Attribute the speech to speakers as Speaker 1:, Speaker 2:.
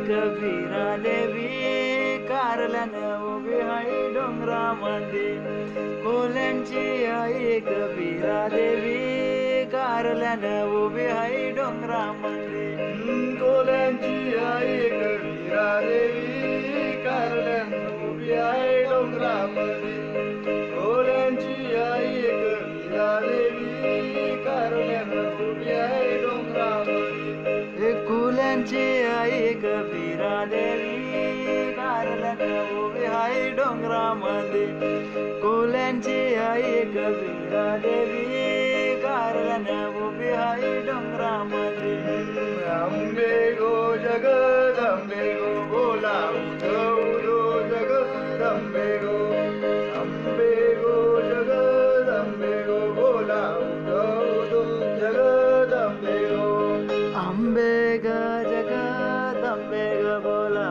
Speaker 1: कबीरा देवी कारल्यानं उभी आहे डोंगरामध्ये. कोल्यांची आई कबीरा देवी कारल्यानं उभी आहे डोंगरामध्ये.
Speaker 2: कोल्यांची आई कबीरा देवी कारल्यानं उभी आहे डोंगरामध्ये. कोल्यांची आई कबीरा देवी कारल्यानं उभी आहे डोंगरामध्ये.
Speaker 1: कोल्यांची आई कबीरा देवी कारल्यानं उभी आहे डोंगरामध्ये. कोल्यांची आई कबीरा देवी कारल्यानं उभी आहे डोंगरामध्ये.
Speaker 2: अंबे गो जगदंबे गो बोला उठो जगदंबे गो. अंबे गो जगदंबे गो बोला उठो जगदंबे गो.
Speaker 1: अंबे ग जगदंबे ग बोला